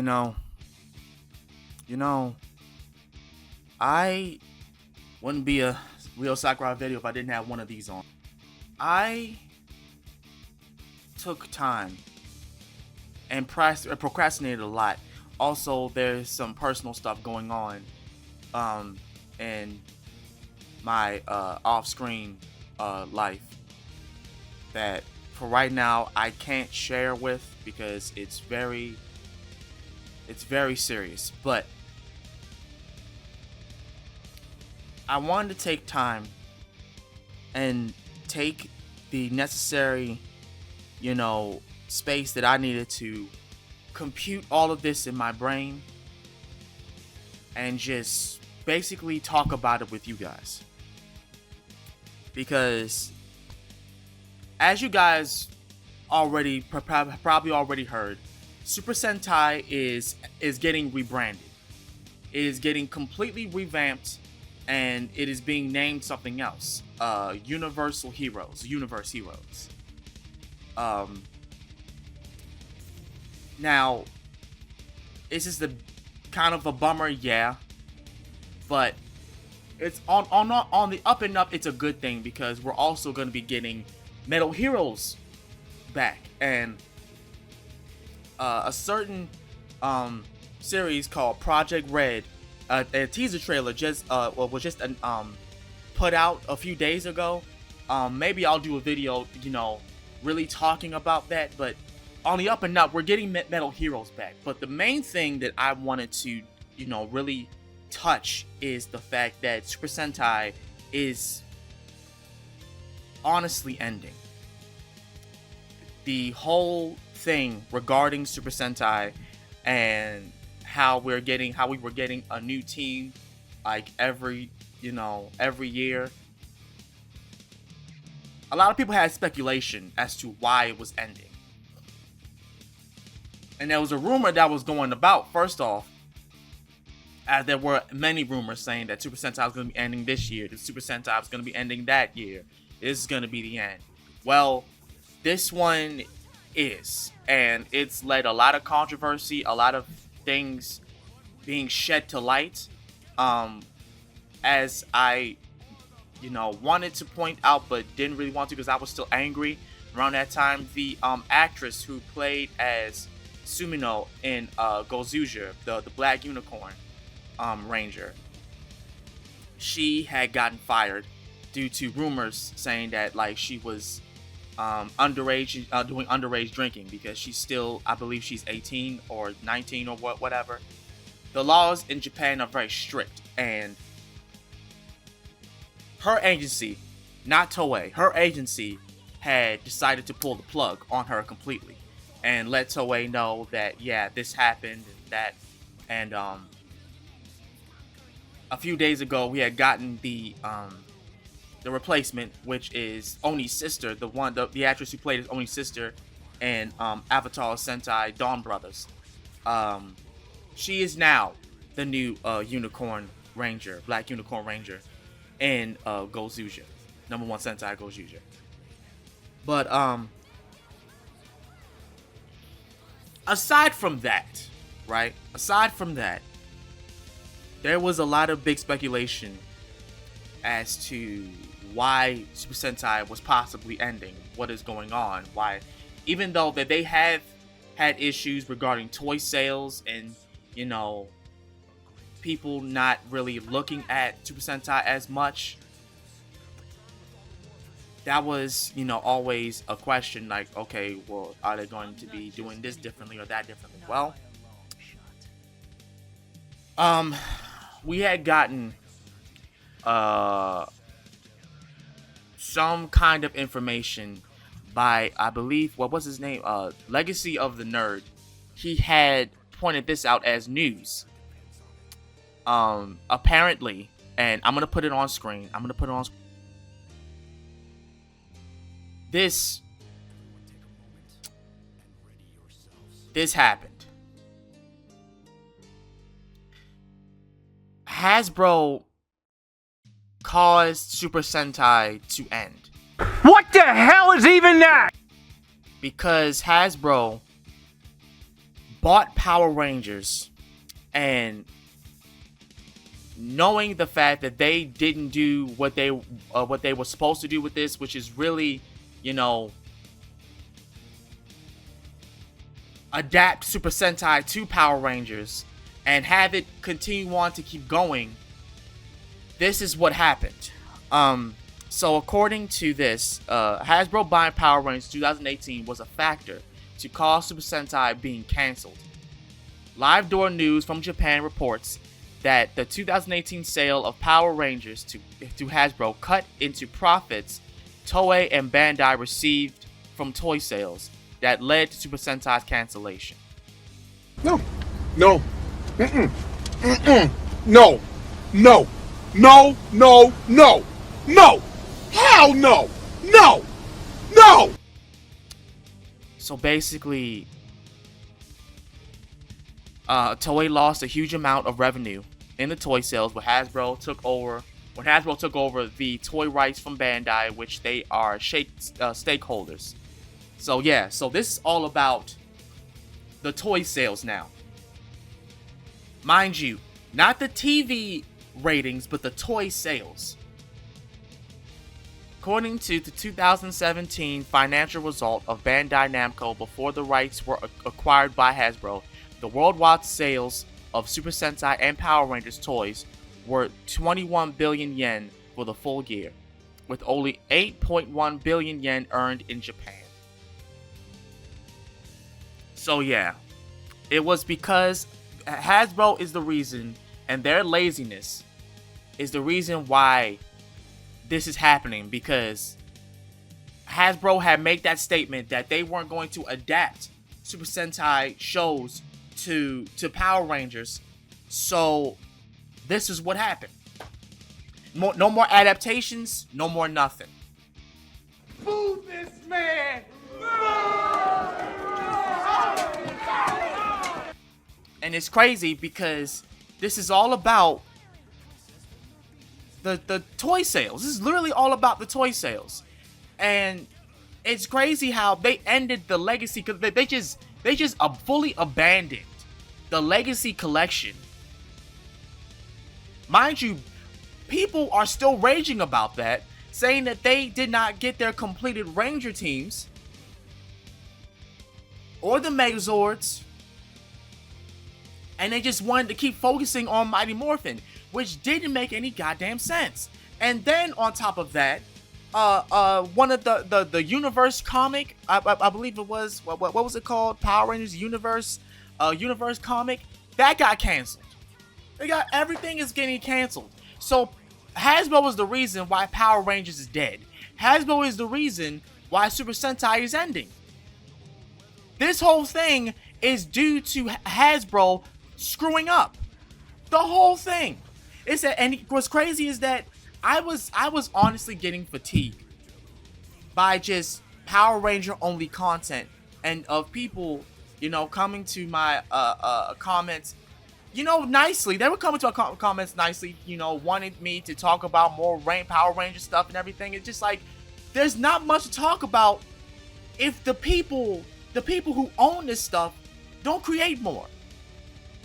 know, you know, I wouldn't be a real Sakurai video if I didn't have one of these on. I took time and procrastinated a lot. Also, there's some personal stuff going on in my off-screen life that for right now I can't share with because it's very serious. But I wanted to take time and take the necessary, space that I needed to compute all of this in my brain and just basically talk about it with you guys. Because as you guys already probably already heard, Super Sentai is getting rebranded. It is getting completely revamped, and it is being named something else. Universe Heroes. Now, this is the kind of a bummer, yeah, but it's on the up and up. It's a good thing because we're also going to be getting Metal Heroes back, and a certain series called Project Red. A teaser trailer was just put out a few days ago. Maybe I'll do a video, really talking about that. But on the up and up, we're getting Metal Heroes back. But the main thing that I wanted to, really touch is the fact that Super Sentai is honestly ending. The whole thing regarding Super Sentai and how we were getting a new team like every year. A lot of people had speculation as to why it was ending. And there was a rumor that was going about, first off, as there were many rumors saying that Super Sentai was going to be ending this year, that Super Sentai was going to be ending that year. This is going to be the end. Well, this one is. And it's led a lot of controversy, a lot of things being shed to light. As I, wanted to point out but didn't really want to because I was still angry. Around that time, the actress who played as Sumino in Gozuja, the Black Unicorn Ranger, she had gotten fired due to rumors saying that she was underage, doing underage drinking because she's still, I believe she's 18 or 19 or whatever. The laws in Japan are very strict, and her agency, not Toei, her agency had decided to pull the plug on her completely and let Toei know that, yeah, this happened and that. And a few days ago, we had gotten the replacement, which is Oni's sister, the actress who played as Oni's sister in Avatar Sentai Dawn Brothers. She is now the new Unicorn Ranger, Black Unicorn Ranger in Gozuja, #1 Sentai Gozuja. But aside from that, there was a lot of big speculation as to why Super Sentai was possibly ending, what is going on, why, even though that they have had issues regarding toy sales and, people not really looking at Super Sentai as much. That was, always a question, like, okay, well, are they going to be doing this differently or that differently? Well, we had gotten some kind of information by, I believe, what was his name? Legacy of the Nerd. He had pointed this out as news. Apparently, and I'm gonna put it on screen. This happened. Hasbro caused Super Sentai to end. What the hell is even that? Because Hasbro bought Power Rangers, and knowing the fact that they didn't do what they were supposed to do with this, which is really, you know, adapt Super Sentai to Power Rangers and have it continue on to keep going, this is what happened. So according to this, Hasbro buying Power Rangers 2018 was a factor to cause Super Sentai being cancelled. Live Door News from Japan reports that the 2018 sale of Power Rangers to Hasbro cut into profits Toei and Bandai received from toy sales that led to Super Sentai's cancellation. No. No. Mm-mm. Mm-mm. No. No. No. No. No. No. Hell no. No. No. So basically, Toei lost a huge amount of revenue in the toy sales when Hasbro took over the toy rights from Bandai, which they are stakeholders. So yeah, so this is all about the toy sales now. Mind you, not the TV ratings, but the toy sales. According to the 2017 financial result of Bandai Namco before the rights were acquired by Hasbro, the worldwide sales of Super Sentai and Power Rangers toys were 21 billion yen for the full year, with only 8.1 billion yen earned in Japan. So yeah, it was because Hasbro is the reason, and their laziness is the reason why this is happening, because Hasbro had made that statement that they weren't going to adapt Super Sentai shows to Power Rangers. So this is what happened. No more adaptations, no more nothing. Boo this man! And it's crazy because this is all about the toy sales. This is literally all about the toy sales. And it's crazy how they ended the legacy, because they just fully abandoned the legacy collection. Mind you, people are still raging about that, saying that they did not get their completed Ranger teams or the Megazords, and they just wanted to keep focusing on Mighty Morphin, which didn't make any goddamn sense. And then on top of that, one of the Universe comic, I believe it was, what was it called? Power Rangers Universe comic, that got canceled. Everything is getting canceled. So Hasbro is the reason why Power Rangers is dead. Hasbro is the reason why Super Sentai is ending. This whole thing is due to Hasbro screwing up. The whole thing. And what's crazy is that I was honestly getting fatigued by just Power Ranger only content, and of people, you know, coming to my comments, you know, nicely. They were coming to our comments nicely, you know, wanting me to talk about more Power Ranger stuff and everything. It's just like, there's not much to talk about if the people who own this stuff don't create more.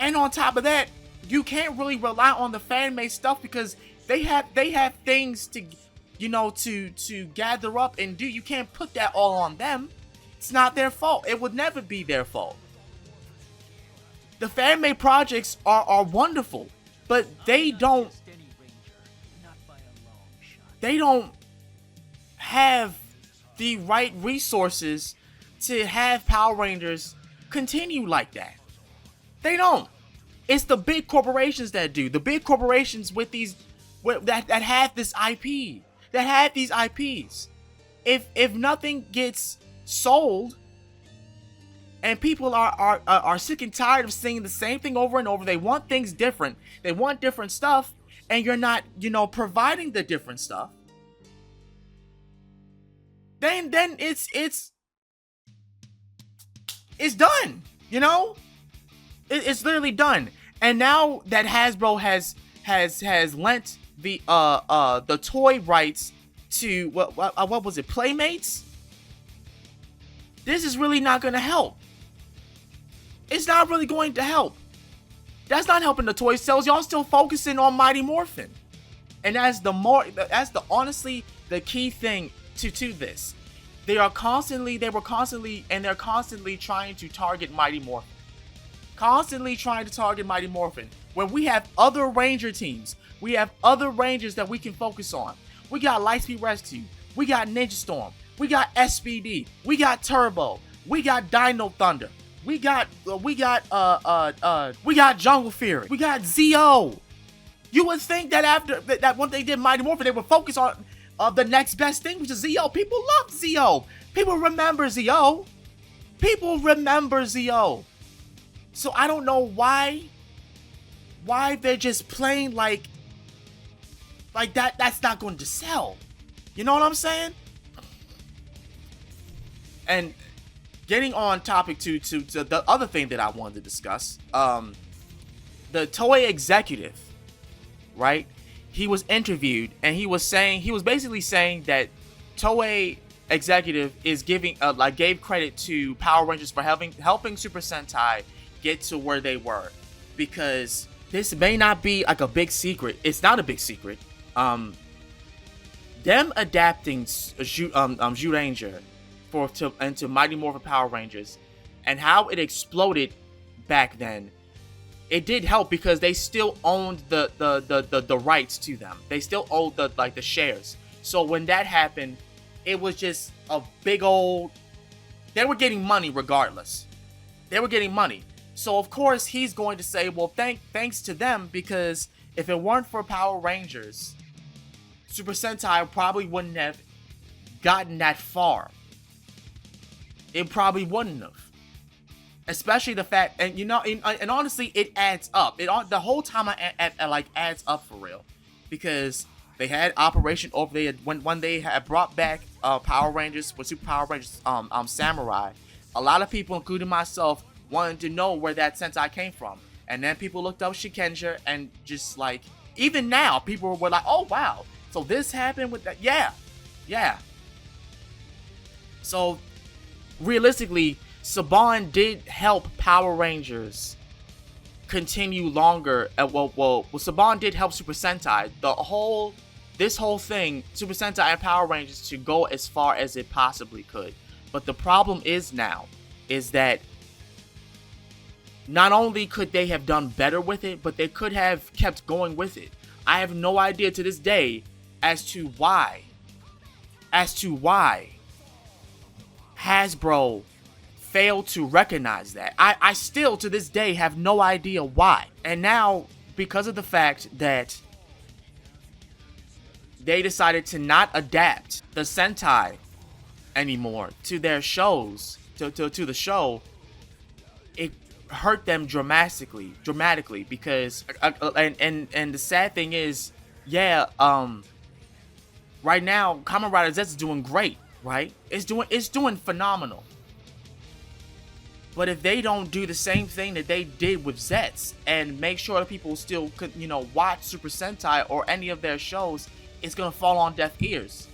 And on top of that, you can't really rely on the fan-made stuff, because they have things to, you know, to gather up and do. You can't put that all on them. It's not their fault. It would never be their fault. The fan-made projects are wonderful, but they don't have the right resources to have Power Rangers continue like that. They don't. It's the big corporations that do. The big corporations with these that have this IP, that have these IPs. If nothing gets sold, and people are sick and tired of seeing the same thing over and over, they want things different. They want different stuff, and you're not, you know, providing the different stuff. Then it's done. You know, it's literally done. And now that Hasbro has lent the toy rights to what was it, Playmates? This is really not gonna help. it's not really going to help. That's not helping the toy sales. Y'all still focusing on Mighty Morphin. And that's honestly the key thing to this. They're constantly trying to target Mighty Morphin. Constantly trying to target Mighty Morphin. When we have other Ranger teams. We have other Rangers that we can focus on. We got Lightspeed Rescue. We got Ninja Storm. We got SPD. We got Turbo. We got Dino Thunder. We got Jungle Fury. We got Zeo. You would think that after that when they did Mighty Morphin, they would focus on the next best thing, which is Zeo. People love Zeo. People remember Zeo. People remember Zeo. So I don't know why they're just playing like that. That's not going to sell. You know what I'm saying? And getting on topic to the other thing that I wanted to discuss, the Toei executive, right? He was interviewed and he was basically saying that Toei executive is gave credit to Power Rangers for helping Super Sentai get to where they were, because this may not be like a big secret. It's not a big secret. Them adapting Zyuranger into Mighty Morphin Power Rangers and how it exploded back then, it did help because they still owned the rights to them. They still owned the shares. So when that happened, it was just a big old. They were getting money regardless. They were getting money. So of course he's going to say, well, thanks to them, because if it weren't for Power Rangers, Super Sentai probably wouldn't have gotten that far. It probably wouldn't have. Especially the fact, and and honestly, it adds up. The whole time adds up for real, because they had Operation Over. They had when they had brought back Power Rangers with Super Power Rangers Samurai. A lot of people, including myself, wanted to know where that Sentai came from, and then people looked up Shikenja, and just like even now, people were like, "Oh wow, so this happened with that?" Yeah. So realistically, Saban did help Power Rangers continue longer. Saban did help Super Sentai. This whole thing, Super Sentai and Power Rangers, to go as far as it possibly could. But the problem is that not only could they have done better with it, but they could have kept going with it. I have no idea to this day as to why Hasbro failed to recognize that. I still to this day have no idea why. And now, because of the fact that they decided to not adapt the Sentai anymore to their shows, to the show, it hurt them dramatically, because and the sad thing is, right now Kamen Rider Z is doing great, right? It's doing phenomenal. But if they don't do the same thing that they did with Zets and make sure that people still could, watch Super Sentai or any of their shows, it's gonna fall on deaf ears.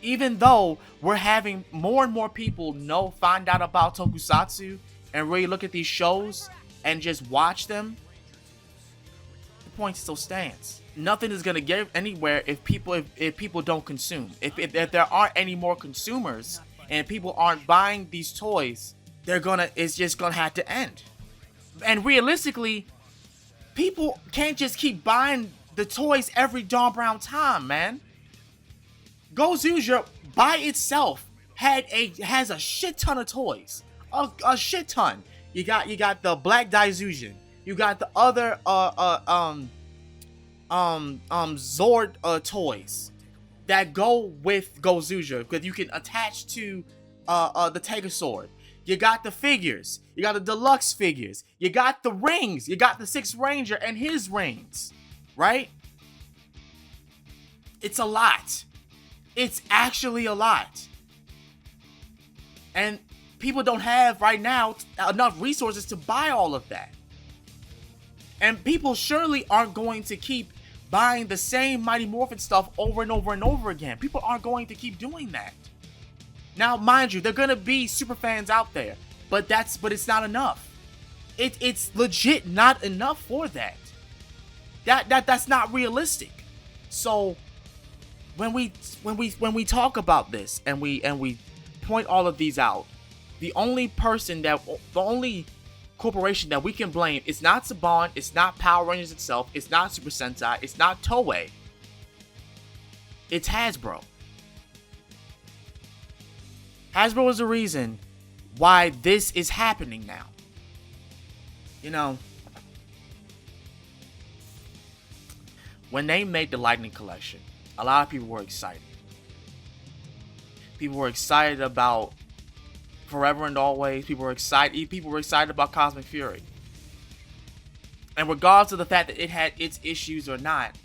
Even though we're having more and more people find out about Tokusatsu and really look at these shows and just watch them, the point still stands. Nothing is gonna get anywhere if people don't consume. If there aren't any more consumers and people aren't buying these toys, it's just gonna have to end. And realistically, people can't just keep buying the toys every darn brown time, man. Gozuja by itself has a shit ton of toys, a shit ton. You got the Black Daizujin, you got the other Zord toys that go with Gozuja, because you can attach to the Tiger Sword. You got the figures, you got the deluxe figures, you got the rings, you got the Sixth Ranger and his rings, right? It's a lot. It's actually a lot. And people don't have right now enough resources to buy all of that. And people surely aren't going to keep buying the same Mighty Morphin stuff over and over and over again. People aren't going to keep doing that. Now, mind you, there are going to be super fans out there. but it's not enough. It's legit not enough for that. That's not realistic. So when we talk about this and we point all of these out, the only corporation that we can blame is not Saban, it's not Power Rangers itself, it's not Super Sentai, it's not Toei. It's Hasbro. Hasbro is the reason why this is happening now. You know, when they made the Lightning Collection, a lot of people were excited. People were excited about Forever and Always. People were excited about Cosmic Fury. And regardless of the fact that it had its issues or not,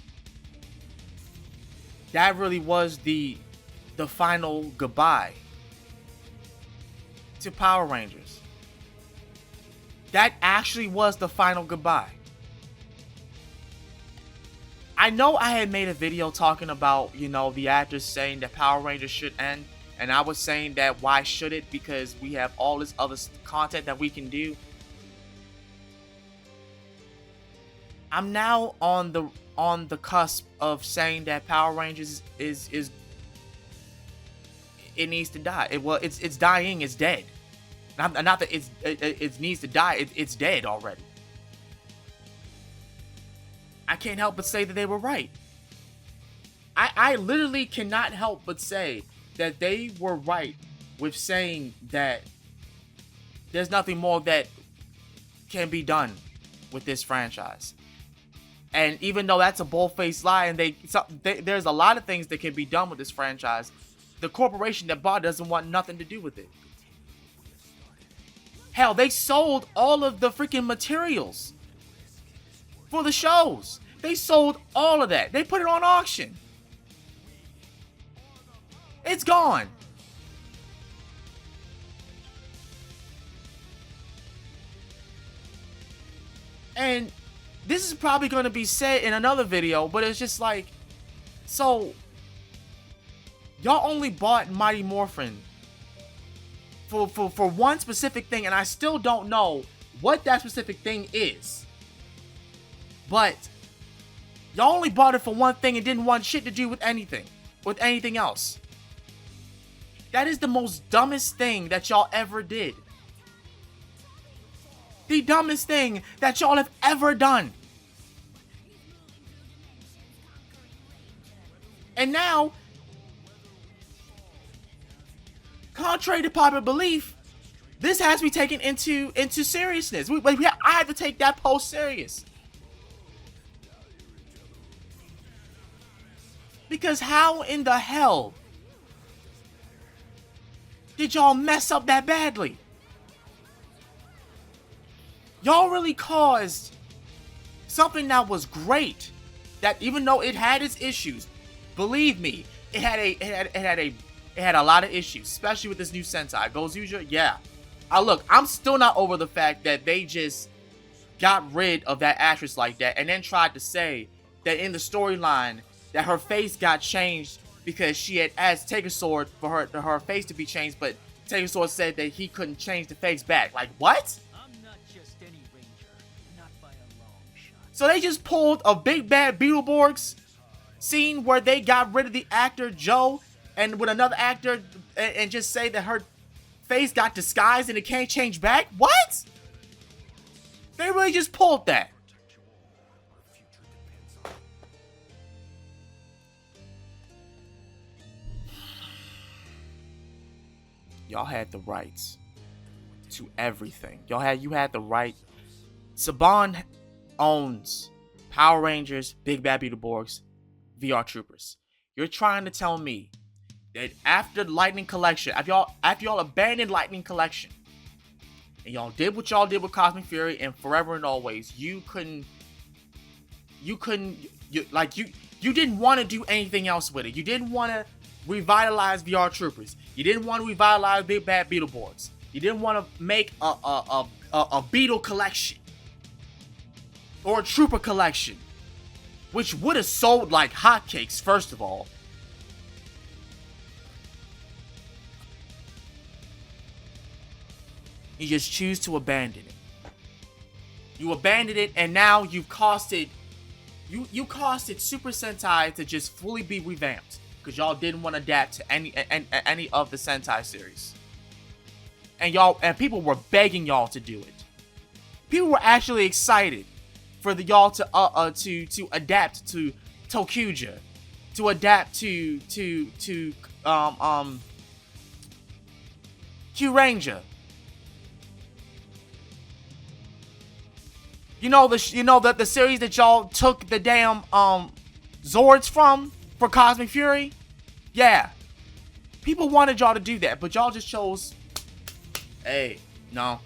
that really was the final goodbye to Power Rangers. That actually was the final goodbye. I know I had made a video talking about, you know, the actors saying that Power Rangers should end. And I was saying that why should it? Because we have all this other content that we can do. I'm now on the cusp of saying that Power Rangers is it needs to die. It's dying. It's dead. Not that it needs to die. It's dead already. I can't help but say that they were right. I literally cannot help but say that they were right with saying that there's nothing more that can be done with this franchise. And even though that's a bold-faced lie, and there's a lot of things that can be done with this franchise, the corporation that bought doesn't want nothing to do with it. Hell, they sold all of the freaking materials for the shows. They sold all of that. They put it on auction. It's gone. And this is probably going to be said in another video, but it's just like, so y'all only bought Mighty Morphin for one specific thing, and I still don't know what that specific thing is. But y'all only bought it for one thing and didn't want shit to do with anything else. That is the most dumbest thing that y'all ever did. The dumbest thing that y'all have ever done. And now, contrary to popular belief, this has to be taken into seriousness. I had to take that post serious. Because how in the hell did y'all mess up that badly? Y'all really caused something that was great, that even though it had its issues, believe me, it had a lot of issues, especially with this new Sentai. Gozuja, yeah. Look, I'm still not over the fact that they just got rid of that actress like that and then tried to say that in the storyline that her face got changed because she had asked Sword for her face to be changed, but Sword said that he couldn't change the face back. Like, what? So they just pulled a Big Bad Beetleborgs scene where they got rid of the actor Joe and with another actor and just say that her face got disguised and it can't change back? What? They really just pulled that. Y'all had the rights to everything. You had the right. Saban owns Power Rangers, Big Bad Beetleborgs, VR Troopers. You're trying to tell me that after Lightning Collection, after y'all abandoned Lightning Collection, and y'all did what y'all did with Cosmic Fury and Forever and Always, you didn't want to do anything else with it. You didn't want to revitalize VR Troopers. You didn't want to revitalize Big Bad Beetleborgs. You didn't want to make a Beetle collection or a Trooper collection, which would have sold like hotcakes, first of all. You just choose to abandon it. You abandoned it, and now you've costed you costed Super Sentai to just fully be revamped because y'all didn't want to adapt to any of the Sentai series. And people were begging y'all to do it. People were actually excited for y'all to adapt to Tokuja, to adapt to Q-Ranger. You know the series that y'all took the damn Zords from for Cosmic Fury? Yeah. People wanted y'all to do that, but y'all just chose, hey, no.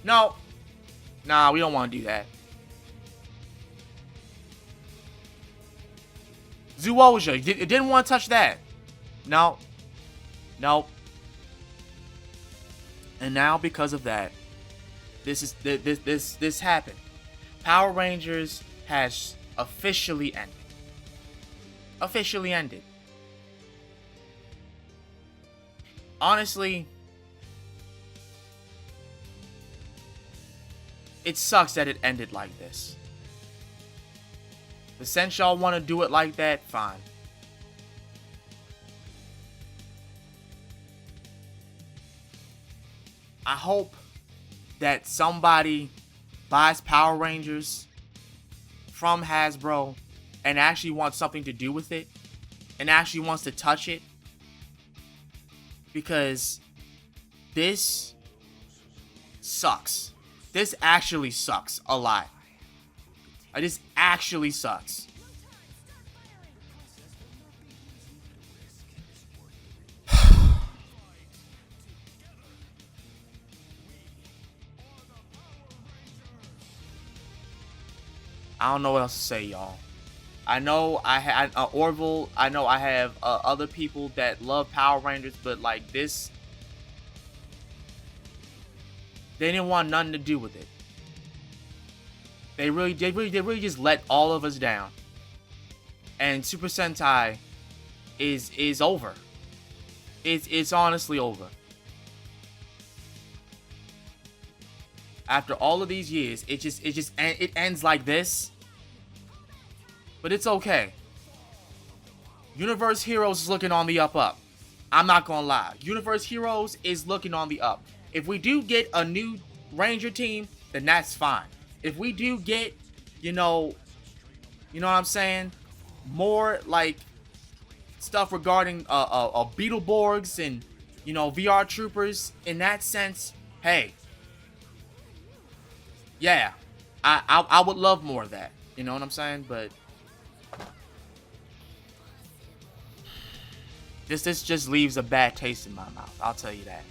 Nah, we don't want to do that. Zuoja, you didn't want to touch that. No. Nope. And now because of that, this happened. Power Rangers has officially ended. Officially ended. Honestly, it sucks that it ended like this. But since y'all want to do it like that, fine. I hope that somebody buys Power Rangers from Hasbro and actually wants something to do with it and actually wants to touch it, because this sucks. This actually sucks a lot. This actually sucks. I don't know what else to say, y'all. I know I had Orville. I know I have other people that love Power Rangers, but like this, they didn't want nothing to do with it. They really just let all of us down. And Super Sentai is over. It's honestly over. After all of these years, it ends like this. But it's okay. Universe Heroes is looking on the up. I'm not gonna lie. Universe Heroes is looking on the up. If we do get a new Ranger team, then that's fine. If we do get, you know what I'm saying, more like stuff regarding Beetleborgs and VR troopers in that sense, hey, yeah, I would love more of that. You know what I'm saying? But this just leaves a bad taste in my mouth. I'll tell you that.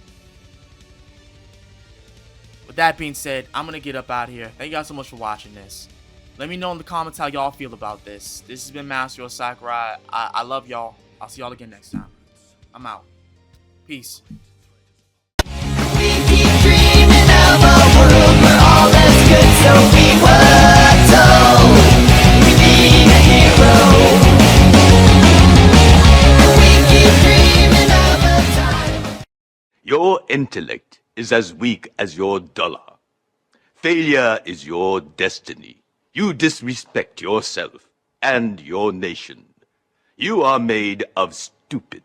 With that being said, I'm going to get up out of here. Thank y'all so much for watching this. Let me know in the comments how y'all feel about this. This has been Master Sakurai. I love y'all. I'll see y'all again next time. I'm out. Peace. We keep dreaming of a world where all is good, so we were told we need a hero. We keep dreaming of a time. Your intellect is as weak as your dollar. Failure is your destiny. You disrespect yourself and your nation. You are made of stupid.